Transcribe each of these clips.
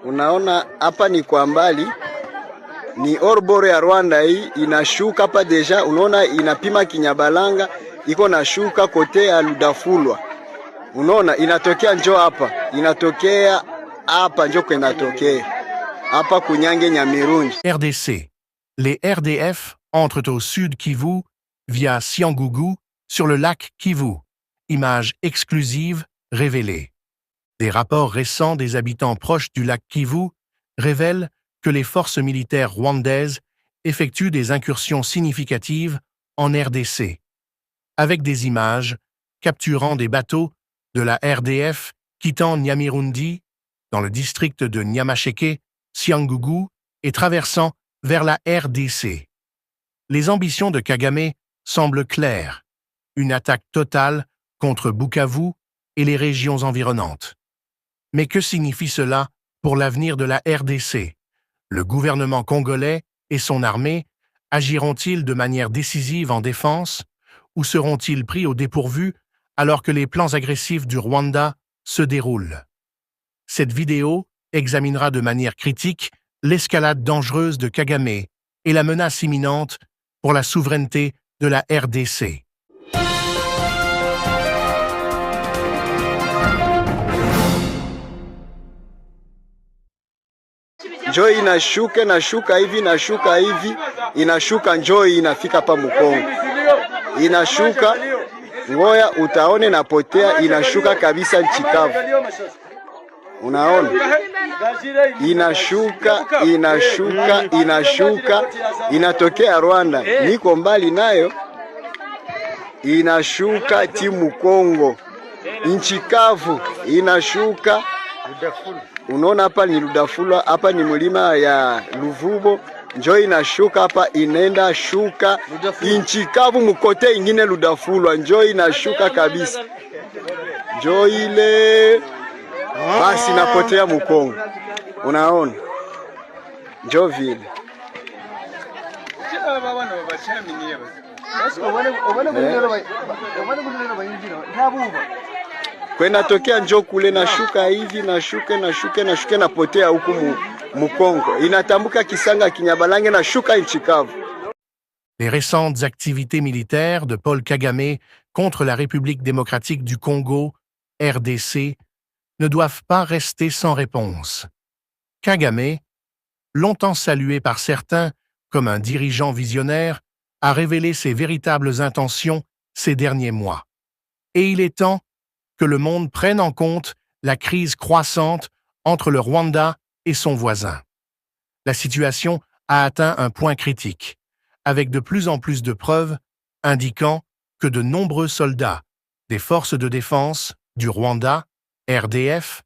Unaona hapa ni kwa mbali, ni orbore ya Rwanda hii inashuka hapa deja. Unaona inapima Kinyabalanga, iko na shuka kote ya Ludafulwa. Unaona inatokea njo hapa, inatokea hapa njo inatokea hapa kunyange Nyamirundi. RDC. Les RDF entrent au sud Kivu via Cyangugu sur le lac Kivu. Image exclusive révélée. Des rapports récents des habitants proches du lac Kivu révèlent que les forces militaires rwandaises effectuent des incursions significatives en RDC, avec des images capturant des bateaux de la RDF quittant Nyamirundi, dans le district de Nyamasheke, Cyangugu, et traversant vers la RDC. Les ambitions de Kagame semblent claires, une attaque totale contre Bukavu et les régions environnantes. Mais que signifie cela pour l'avenir de la RDC? Le gouvernement congolais et son armée agiront-ils de manière décisive en défense ou seront-ils pris au dépourvu alors que les plans agressifs du Rwanda se déroulent? Cette vidéo examinera de manière critique l'escalade dangereuse de Kagame et la menace imminente pour la souveraineté de la RDC. Njoo inashuka hivi, inashuka njoo inafika pa Mukongo. Inashuka, ngoya utaone napotea, inashuka kabisa nchikavu. Unaona? Inashuka, inatokea Rwanda. Niko mbali nayo. Inashuka timu Kongo. Nchikavu, inashuka. Unaona hapa ni Ludafulwa, hapa ni mlima ya Luvubo. Njoo inashuka hapa, inenda shuka inchikavu mkote ingine Ludafulwa. Njoo inashuka kabisa. Njoo ile basi napotea Mukongo. Unaona? Njoo vile. Kwenda tokea njoo kule nashuka hivi, nashuka napotea huku Mukongo. Inatambuka Kisanga Kinyabalange na shuka nchikavu. Les récentes activités militaires de Paul Kagame contre la République démocratique du Congo, RDC, ne doivent pas rester sans réponse. Kagame, longtemps salué par certains comme un dirigeant visionnaire, a révélé ses véritables intentions ces derniers mois. Et il est temps que le monde prenne en compte la crise croissante entre le Rwanda et son voisin. La situation a atteint un point critique, avec de plus en plus de preuves indiquant que de nombreux soldats des forces de défense du Rwanda, RDF,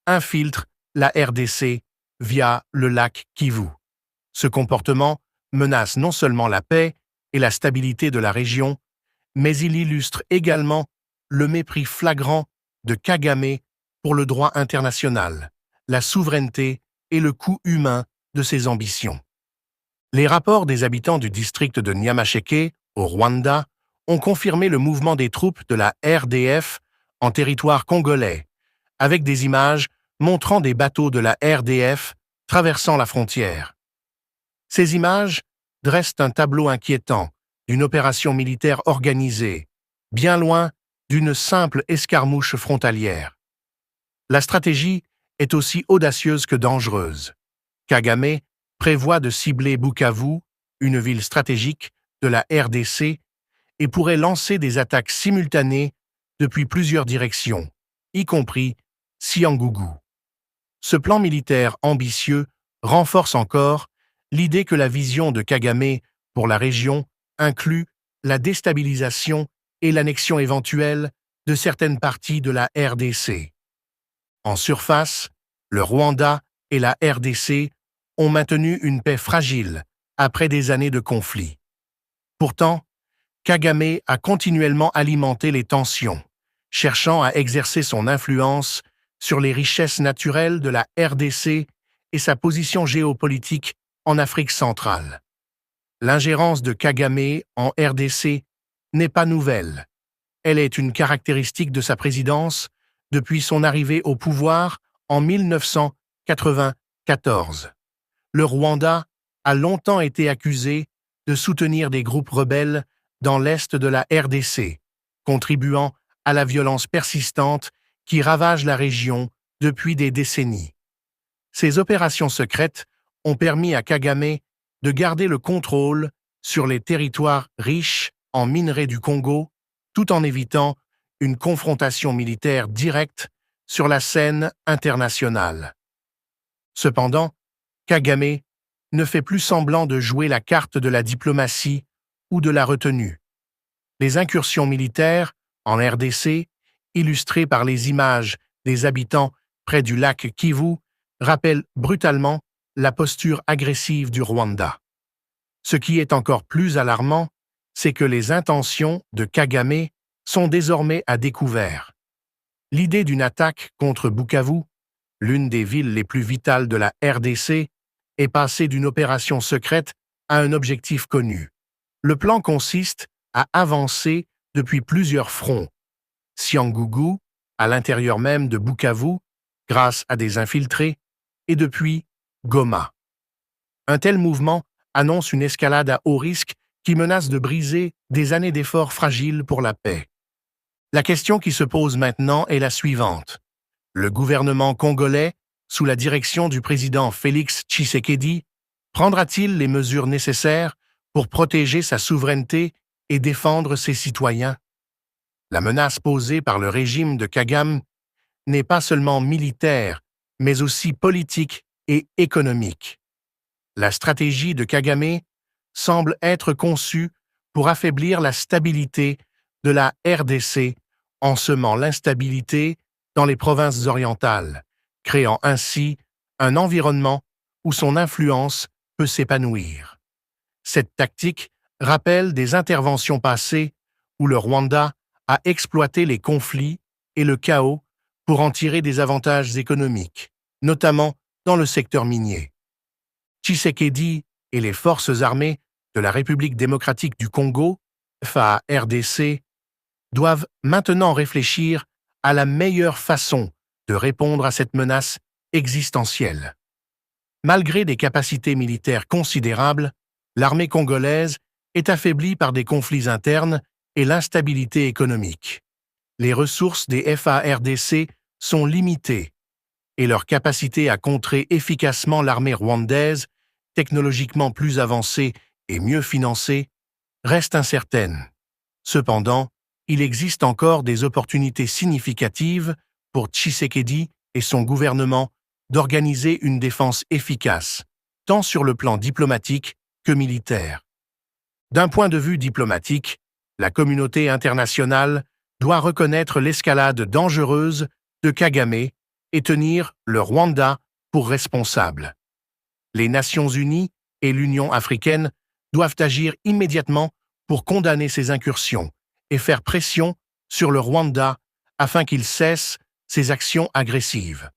infiltrent la RDC via le lac Kivu. Ce comportement menace non seulement la paix et la stabilité de la région, mais il illustre également le mépris flagrant de Kagame pour le droit international, la souveraineté et le coût humain de ses ambitions. Les rapports des habitants du district de Nyamasheke, au Rwanda, ont confirmé le mouvement des troupes de la RDF en territoire congolais, avec des images montrant des bateaux de la RDF traversant la frontière. Ces images dressent un tableau inquiétant d'une opération militaire organisée, bien loin d'une simple escarmouche frontalière. La stratégie est aussi audacieuse que dangereuse. Kagame prévoit de cibler Bukavu, une ville stratégique de la RDC, et pourrait lancer des attaques simultanées depuis plusieurs directions, y compris Cyangugu. Ce plan militaire ambitieux renforce encore l'idée que la vision de Kagame pour la région inclut la déstabilisation et l'annexion éventuelle de certaines parties de la RDC. En surface, le Rwanda et la RDC ont maintenu une paix fragile après des années de conflit. Pourtant, Kagame a continuellement alimenté les tensions, cherchant à exercer son influence sur les richesses naturelles de la RDC et sa position géopolitique en Afrique centrale. L'ingérence de Kagame en RDC n'est pas nouvelle. Elle est une caractéristique de sa présidence depuis son arrivée au pouvoir en 1999. 14. Le Rwanda a longtemps été accusé de soutenir des groupes rebelles dans l'est de la RDC, contribuant à la violence persistante qui ravage la région depuis des décennies. Ces opérations secrètes ont permis à Kagame de garder le contrôle sur les territoires riches en minerais du Congo, tout en évitant une confrontation militaire directe sur la scène internationale. Cependant, Kagame ne fait plus semblant de jouer la carte de la diplomatie ou de la retenue. Les incursions militaires en RDC, illustrées par les images des habitants près du lac Kivu, rappellent brutalement la posture agressive du Rwanda. Ce qui est encore plus alarmant, c'est que les intentions de Kagame sont désormais à découvert. L'idée d'une attaque contre Bukavu, l'une des villes les plus vitales de la RDC, est passée d'une opération secrète à un objectif connu. Le plan consiste à avancer depuis plusieurs fronts. Cyangugu, à l'intérieur même de Bukavu, grâce à des infiltrés, et depuis Goma. Un tel mouvement annonce une escalade à haut risque qui menace de briser des années d'efforts fragiles pour la paix. La question qui se pose maintenant est la suivante. Le gouvernement congolais, sous la direction du président Félix Tshisekedi, prendra-t-il les mesures nécessaires pour protéger sa souveraineté et défendre ses citoyens? La menace posée par le régime de Kagame n'est pas seulement militaire, mais aussi politique et économique. La stratégie de Kagame semble être conçue pour affaiblir la stabilité de la RDC en semant l'instabilité dans les provinces orientales, créant ainsi un environnement où son influence peut s'épanouir. Cette tactique rappelle des interventions passées où le Rwanda a exploité les conflits et le chaos pour en tirer des avantages économiques, notamment dans le secteur minier. Tshisekedi et les forces armées de la République démocratique du Congo, FARDC, doivent maintenant réfléchir à la meilleure façon de répondre à cette menace existentielle. Malgré des capacités militaires considérables, l'armée congolaise est affaiblie par des conflits internes et l'instabilité économique. Les ressources des FARDC sont limitées et leur capacité à contrer efficacement l'armée rwandaise, technologiquement plus avancée et mieux financée, reste incertaine. Cependant, il existe encore des opportunités significatives pour Tshisekedi et son gouvernement d'organiser une défense efficace, tant sur le plan diplomatique que militaire. D'un point de vue diplomatique, la communauté internationale doit reconnaître l'escalade dangereuse de Kagame et tenir le Rwanda pour responsable. Les Nations unies et l'Union africaine doivent agir immédiatement pour condamner ces incursions et faire pression sur le Rwanda afin qu'il cesse ses actions agressives.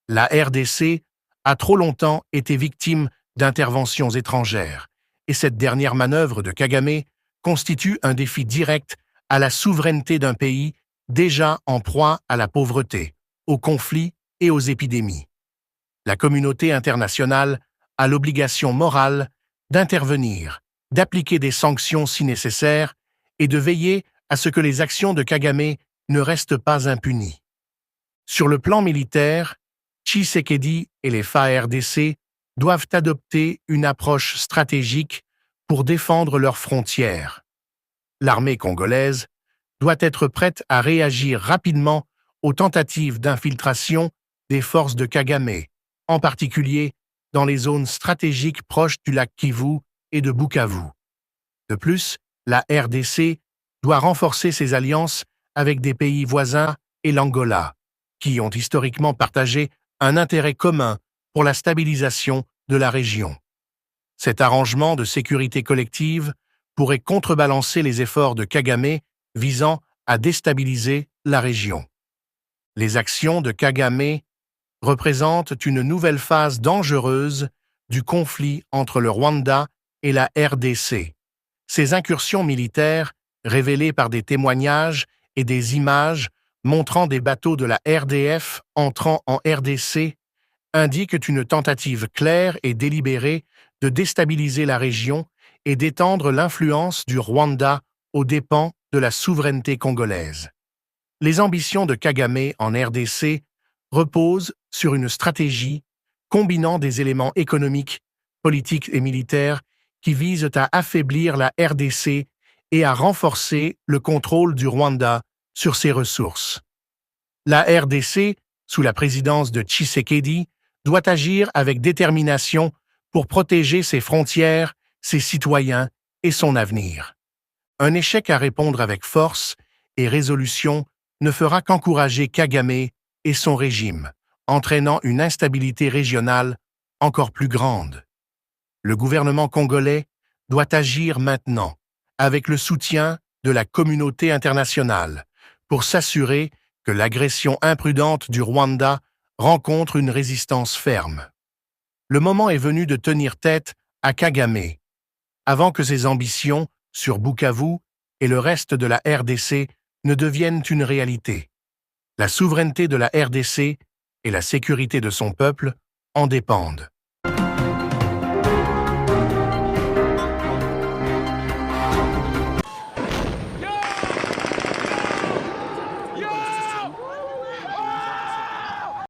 La RDC a trop longtemps été victime d'interventions étrangères, et cette dernière manœuvre de Kagame constitue un défi direct à la souveraineté d'un pays déjà en proie à la pauvreté, aux conflits et aux épidémies. La communauté internationale a l'obligation morale d'intervenir, d'appliquer des sanctions si nécessaire et de veiller à ce que les actions de Kagame ne restent pas impunies. Sur le plan militaire, Tshisekedi et les FARDC doivent adopter une approche stratégique pour défendre leurs frontières. L'armée congolaise doit être prête à réagir rapidement aux tentatives d'infiltration des forces de Kagame, en particulier dans les zones stratégiques proches du lac Kivu et de Bukavu. De plus, la RDC doit renforcer ses alliances avec des pays voisins et l'Angola, qui ont historiquement partagé un intérêt commun pour la stabilisation de la région. Cet arrangement de sécurité collective pourrait contrebalancer les efforts de Kagame visant à déstabiliser la région. Les actions de Kagame représentent une nouvelle phase dangereuse du conflit entre le Rwanda et la RDC. Ces incursions militaires, révélées par des témoignages et des images montrant des bateaux de la RDF entrant en RDC, indiquent une tentative claire et délibérée de déstabiliser la région et d'étendre l'influence du Rwanda aux dépens de la souveraineté congolaise. Les ambitions de Kagame en RDC reposent sur une stratégie combinant des éléments économiques, politiques et militaires qui visent à affaiblir la RDC et à renforcer le contrôle du Rwanda sur ses ressources. La RDC, sous la présidence de Tshisekedi, doit agir avec détermination pour protéger ses frontières, ses citoyens et son avenir. Un échec à répondre avec force et résolution ne fera qu'encourager Kagame et son régime, entraînant une instabilité régionale encore plus grande. Le gouvernement congolais doit agir maintenant, avec le soutien de la communauté internationale, pour s'assurer que l'agression imprudente du Rwanda rencontre une résistance ferme. Le moment est venu de tenir tête à Kagame, avant que ses ambitions sur Bukavu et le reste de la RDC ne deviennent une réalité. La souveraineté de la RDC et la sécurité de son peuple en dépendent.